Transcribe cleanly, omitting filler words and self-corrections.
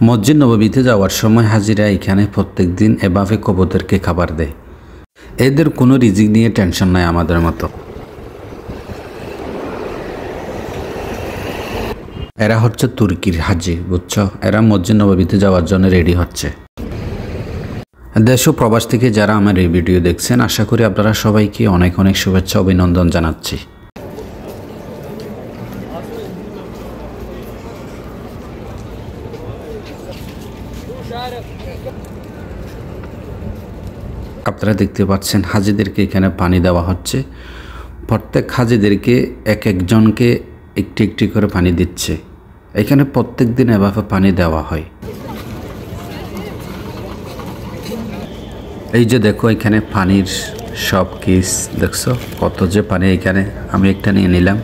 মসজিদ নববীতে যাওয়ার সময় হাজিরা এখানে প্রত্যেক দিন এভাবে কবুতরকে খাবার দেয়। এদের কোনো রিজিক নিয়ে টেনশন নাই আমাদের মতো। এরা হচ্ছে তুর্কির হাজি, বুঝছো? এরা মসজিদ নববীতে যাওয়ার জন্য রেডি হচ্ছে। দেশ ও প্রবাস থেকে যারা আমার এই ভিডিও দেখছেন, আশা করি আপনারা সবাইকে অনেক অনেক শুভেচ্ছা অভিনন্দন জানাচ্ছি। আপনারা দেখতে পাচ্ছেন হাজিদেরকে এখানে পানি দেওয়া হচ্ছে। প্রত্যেক হাজিদেরকে এক একজনকে একটি একটি করে পানি দিচ্ছে। এখানে প্রত্যেক দিন এভাবে পানি দেওয়া হয়। এই যে দেখো এখানে পানির সব কেস দেখছো, কত যে পানি। এখানে আমি একটা নিয়ে নিলাম।